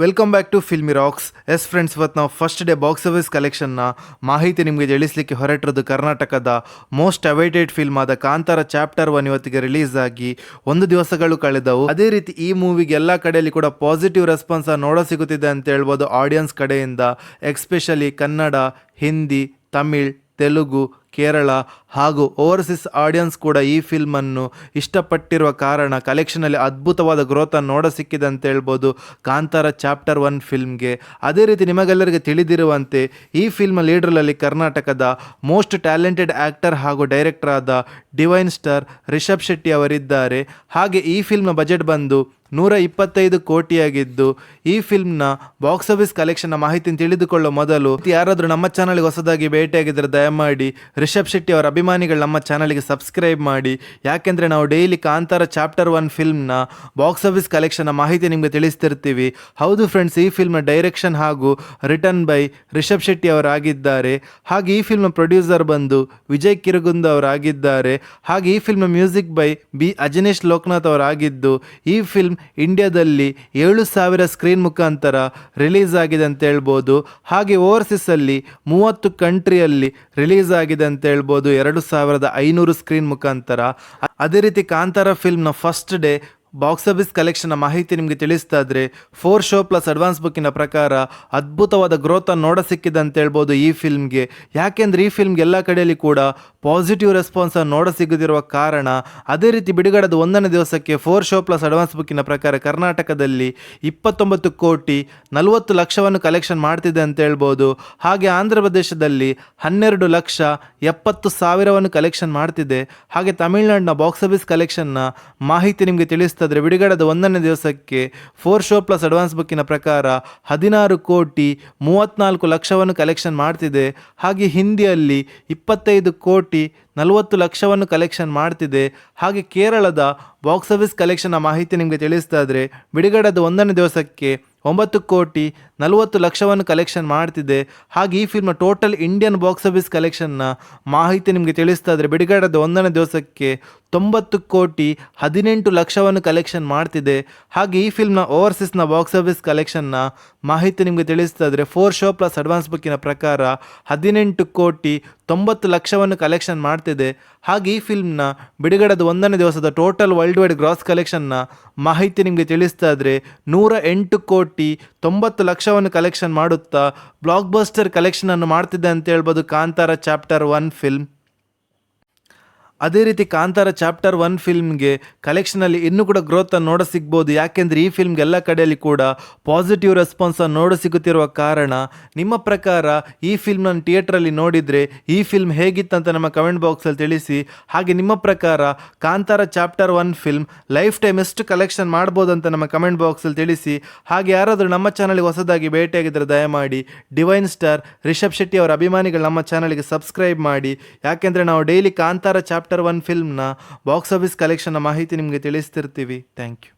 Welcome back to filmy rocks. Yes friends, ಇವತ್ತು ನಾವು first day box office ಕಲೆಕ್ಷನ್ನ ಮಾಹಿತಿ ನಿಮಗೆ ತಿಳಿಸಲಿಕ್ಕೆ ಹೊರಟಿರೋದು. ಕರ್ನಾಟಕದ ಮೋಸ್ಟ್ ಅವೈಟೆಡ್ ಫಿಲ್ಮ್ ಆದ ಕಾಂತಾರ ಚಾಪ್ಟರ್ 1 ಇವತ್ತಿಗೆ ರಿಲೀಸ್ ಆಗಿ 1 ದಿವಸಗಳು ಕಳೆದವು. ಅದೇ ರೀತಿ ಈ ಮೂವಿಗೆ ಎಲ್ಲ ಕಡೆಯಲ್ಲಿ ಕೂಡ ಪಾಸಿಟಿವ್ ರೆಸ್ಪಾನ್ಸ್ ನೋಡ ಸಿಗುತ್ತಿದೆ ಅಂತ ಹೇಳ್ಬೋದು ಆಡಿಯನ್ಸ್ ಕಡೆಯಿಂದ. ಎಕ್ಸ್ಪೆಷಲಿ ಕನ್ನಡ, ಹಿಂದಿ, ತಮಿಳ್, ತೆಲುಗು, ಕೇರಳ ಹಾಗೂ ಓವರ್ಸೀಸ್ ಆಡಿಯನ್ಸ್ ಕೂಡ ಈ ಫಿಲ್ಮನ್ನು ಇಷ್ಟಪಟ್ಟಿರುವ ಕಾರಣ ಕಲೆಕ್ಷನಲ್ಲಿ ಅದ್ಭುತವಾದ ಗ್ರೋತನ್ನು ನೋಡ ಸಿಕ್ಕಿದೆ ಅಂತ ಹೇಳ್ಬೋದು ಕಾಂತಾರ ಚಾಪ್ಟರ್ 1 ಫಿಲ್ಮ್ಗೆ. ಅದೇ ರೀತಿ ನಿಮಗೆಲ್ಲರಿಗೆ ತಿಳಿದಿರುವಂತೆ ಈ ಫಿಲ್ಮ್ ಲೀಡ್ರಲ್ಲಿ ಕರ್ನಾಟಕದ ಮೋಸ್ಟ್ ಟ್ಯಾಲೆಂಟೆಡ್ ಆ್ಯಕ್ಟರ್ ಹಾಗೂ ಡೈರೆಕ್ಟರ್ ಆದ ಡಿವೈನ್ ಸ್ಟಾರ್ ರಿಷಬ್ ಶೆಟ್ಟಿ ಅವರಿದ್ದಾರೆ. ಹಾಗೆ ಈ ಫಿಲ್ಮ್ನ ಬಜೆಟ್ ಬಂದು 125 ಕೋಟಿಯಾಗಿದ್ದು, ಈ ಫಿಲ್ಮ್ನ ಬಾಕ್ಸ್ ಆಫೀಸ್ ಕಲೆಕ್ಷನ್ನ ಮಾಹಿತಿಯನ್ನು ತಿಳಿದುಕೊಳ್ಳೋ ಮೊದಲು ಯಾರಾದರೂ ನಮ್ಮ ಚಾನಲ್ಗೆ ಹೊಸದಾಗಿ ಭೇಟಿಯಾಗಿದ್ದರೆ ದಯಮಾಡಿ ರಿಷಬ್ ಶೆಟ್ಟಿ ಅವರ ಅಭಿಮಾನಿಗಳು ನಮ್ಮ ಚಾನಲ್ಗೆ ಸಬ್ಸ್ಕ್ರೈಬ್ ಮಾಡಿ. ಯಾಕೆಂದರೆ ನಾವು ಡೈಲಿ ಕಾಂತಾರ ಚಾಪ್ಟರ್ 1 ಫಿಲ್ಮ್ನ ಬಾಕ್ಸ್ ಆಫೀಸ್ ಕಲೆಕ್ಷನ್ನ ಮಾಹಿತಿ ನಿಮಗೆ ತಿಳಿಸ್ತಿರ್ತೀವಿ. ಹೌದು ಫ್ರೆಂಡ್ಸ್, ಈ ಫಿಲ್ಮ್ನ ಡೈರೆಕ್ಷನ್ ಹಾಗೂ ರಿಟರ್ನ್ ಬೈ ರಿಷಬ್ ಶೆಟ್ಟಿ ಅವರಾಗಿದ್ದಾರೆ. ಹಾಗೆ ಈ ಫಿಲ್ಮ್ನ ಪ್ರೊಡ್ಯೂಸರ್ ಬಂದು ವಿಜಯ್ ಕಿರಗುಂದ ಅವರಾಗಿದ್ದಾರೆ. ಹಾಗೆ ಈ ಫಿಲ್ಮ್ನ music by B Ajaneesh Loknath ಅವರಾಗಿದ್ದು, ಈ ಫಿಲ್ಮ್ ಇಂಡಿಯಾದಲ್ಲಿ 7,000 ಸ್ಕ್ರೀನ್ ಮುಖಾಂತರ ರಿಲೀಸ್ ಆಗಿದೆ ಅಂತ ಹೇಳ್ಬೋದು. ಹಾಗೆ ಓವರ್ಸೀಸಲ್ಲಿ 30 ಕಂಟ್ರಿಯಲ್ಲಿ ರಿಲೀಸ್ ಆಗಿದೆ ಅಂತ ಹೇಳ್ಬೋದು 2,500 ಸ್ಕ್ರೀನ್ ಮುಖಾಂತರ. ಅದೇ ರೀತಿ ಕಾಂತಾರ ಫಿಲ್ಮ್ನ ಫಸ್ಟ್ ಡೇ ಬಾಕ್ಸ್ ಆಫೀಸ್ ಕಲೆಕ್ಷನ್ನ ಮಾಹಿತಿ ನಿಮಗೆ ತಿಳಿಸ್ತಾ ಇದ್ರೆ 4 ಶೋ ಪ್ಲಸ್ ಅಡ್ವಾನ್ಸ್ ಬುಕ್ಕಿನ ಪ್ರಕಾರ ಅದ್ಭುತವಾದ ಗ್ರೋತನ್ನು ನೋಡ ಸಿಕ್ಕಿದೆ ಅಂತ ಹೇಳ್ಬೋದು ಈ ಫಿಲ್ಮ್ಗೆ. ಯಾಕೆಂದರೆ ಈ ಫಿಲ್ಮ್ಗೆ ಎಲ್ಲ ಕಡೆಯಲ್ಲಿ ಕೂಡ ಪಾಸಿಟಿವ್ ರೆಸ್ಪಾನ್ಸನ್ನು ನೋಡ ಸಿಗದಿರುವ ಕಾರಣ. ಅದೇ ರೀತಿ ಬಿಡುಗಡೆದ 1ನೇ ದಿವಸಕ್ಕೆ 4 ಶೋ ಪ್ಲಸ್ ಅಡ್ವಾನ್ಸ್ ಬುಕ್ಕಿನ ಪ್ರಕಾರ ಕರ್ನಾಟಕದಲ್ಲಿ 29 ಕೋಟಿ 40 ಲಕ್ಷವನ್ನು ಕಲೆಕ್ಷನ್ ಮಾಡ್ತಿದೆ ಅಂತ ಹೇಳ್ಬೋದು. ಹಾಗೆ ಆಂಧ್ರ ಪ್ರದೇಶದಲ್ಲಿ 12 ಲಕ್ಷ 70 ಸಾವಿರವನ್ನು ಕಲೆಕ್ಷನ್ ಮಾಡ್ತಿದೆ. ಹಾಗೆ ತಮಿಳುನಾಡಿನ ಬಾಕ್ಸ್ ಆಫೀಸ್ ಕಲೆಕ್ಷನ್ನ ಮಾಹಿತಿ ನಿಮಗೆ ತಿಳಿಸ್ತಾ ಬಿಡುಗಡೆದ 1ನೇ ದಿವಸಕ್ಕೆ 4 ಶೋ ಪ್ಲಸ್ ಅಡ್ವಾನ್ಸ್ ಬುಕ್ಕಿನ ಪ್ರಕಾರ 16 ಕೋಟಿ 34 ಲಕ್ಷವನ್ನು ಕಲೆಕ್ಷನ್ ಮಾಡ್ತಿದೆ. ಹಾಗೆ ಹಿಂದಿಯಲ್ಲಿ 25 ಕೋಟಿ 40 ಲಕ್ಷವನ್ನು ಕಲೆಕ್ಷನ್ ಮಾಡ್ತಿದೆ. ಹಾಗೆ ಕೇರಳದ ಬಾಕ್ಸ್ ಆಫೀಸ್ ಕಲೆಕ್ಷನ್ನ ಮಾಹಿತಿ ನಿಮಗೆ ತಿಳಿಸ್ತಾ ಇದ್ರೆ ಬಿಡುಗಡೆದ 1ನೇ ದಿವಸಕ್ಕೆ 9 ಕೋಟಿ 40 ಲಕ್ಷವನ್ನು ಕಲೆಕ್ಷನ್ ಮಾಡ್ತಿದೆ. ಹಾಗೆ ಈ ಫಿಲ್ಮ್ನ ಟೋಟಲ್ ಇಂಡಿಯನ್ ಬಾಕ್ಸ್ ಆಫೀಸ್ ಕಲೆಕ್ಷನ್ನ ಮಾಹಿತಿ ನಿಮಗೆ ತಿಳಿಸ್ತಾ ಇದ್ರೆ ಬಿಡುಗಡೆದ 1ನೇ ದಿವಸಕ್ಕೆ 90 ಕೋಟಿ 18 ಲಕ್ಷವನ್ನು ಕಲೆಕ್ಷನ್ ಮಾಡ್ತಿದೆ. ಹಾಗೆ ಈ ಫಿಲ್ಮ್ನ ಓವರ್ಸೀಸ್ನ ಬಾಕ್ಸ್ ಆಫೀಸ್ ಕಲೆಕ್ಷನ್ನ ಮಾಹಿತಿ ನಿಮಗೆ ತಿಳಿಸ್ತಾ ಇದ್ರೆ 4 ಶೋ ಪ್ಲಸ್ ಅಡ್ವಾನ್ಸ್ ಬುಕ್ಕಿನ ಪ್ರಕಾರ 18 ಕೋಟಿ 90 ಲಕ್ಷವನ್ನು ಕಲೆಕ್ಷನ್ ಮಾಡ್ತಿದೆ. ಹಾಗೆ ಈ ಫಿಲ್ಮ್ನ ಬಿಡುಗಡೆದ 1ನೇ ದಿವಸದ ಟೋಟಲ್ ವರ್ಲ್ಡ್ ವೈಡ್ ಗ್ರಾಸ್ ಕಲೆಕ್ಷನ್ನ ಮಾಹಿತಿ ನಿಮಗೆ ತಿಳಿಸ್ತಾ ಇದ್ರೆ 108 ಕೋಟಿ 90 ಲಕ್ಷವನ್ನು ಕಲೆಕ್ಷನ್ ಮಾಡುತ್ತಾ ಬ್ಲಾಕ್ ಬಸ್ಟರ್ ಕಲೆಕ್ಷನನ್ನು ಮಾಡ್ತಿದೆ ಅಂತ ಹೇಳ್ಬೋದು ಕಾಂತಾರ ಚಾಪ್ಟರ್ 1 ಫಿಲ್ಮ್. ಅದೇ ರೀತಿ ಕಾಂತಾರ ಚಾಪ್ಟರ್ 1 ಫಿಲ್ಮ್ಗೆ ಕಲೆಕ್ಷನಲ್ಲಿ ಇನ್ನೂ ಕೂಡ ಗ್ರೋತನ್ನು ನೋಡ ಸಿಗ್ಬೋದು. ಯಾಕೆಂದರೆ ಈ ಫಿಲ್ಮ್ಗೆ ಎಲ್ಲ ಕಡೆಯಲ್ಲಿ ಕೂಡ ಪಾಸಿಟಿವ್ ರೆಸ್ಪಾನ್ಸನ್ನು ನೋಡ ಸಿಗುತ್ತಿರುವ ಕಾರಣ. ನಿಮ್ಮ ಪ್ರಕಾರ ಈ ಫಿಲ್ಮ್ನ ಥಿಯೇಟ್ರಲ್ಲಿ ನೋಡಿದರೆ ಈ ಫಿಲ್ಮ್ ಹೇಗಿತ್ತಂತ ನಮ್ಮ ಕಮೆಂಟ್ ಬಾಕ್ಸಲ್ಲಿ ತಿಳಿಸಿ. ಹಾಗೆ ನಿಮ್ಮ ಪ್ರಕಾರ Kantara chapter 1 film life time ಎಷ್ಟು ಕಲೆಕ್ಷನ್ ಮಾಡ್ಬೋದು ಅಂತ ನಮ್ಮ ಕಮೆಂಟ್ ಬಾಕ್ಸಲ್ಲಿ ತಿಳಿಸಿ. ಹಾಗೆ ಯಾರಾದರೂ ನಮ್ಮ ಚಾನಲ್ಗೆ ಹೊಸದಾಗಿ ಭೇಟಿಯಾಗಿದ್ದರೆ ದಯಮಾಡಿ ಡಿವೈನ್ ಸ್ಟಾರ್ ರಿಷಬ್ ಶೆಟ್ಟಿ ಅವರ ಅಭಿಮಾನಿಗಳು ನಮ್ಮ ಚಾನಲ್ಗೆ ಸಬ್ಸ್ಕ್ರೈಬ್ ಮಾಡಿ. ಯಾಕೆಂದರೆ ನಾವು ಡೈಲಿ ಕಾಂತಾರ ಚಾಪ್ಟರ್ 1 ಫಿಲ್ಮ್ನ ಬಾಕ್ಸ್ ಆಫೀಸ್ ಕಲೆಕ್ಷನ್ನ ಮಾಹಿತಿ ನಿಮಗೆ ತಿಳಿಸ್ತಿರ್ತೀವಿ. Thank you.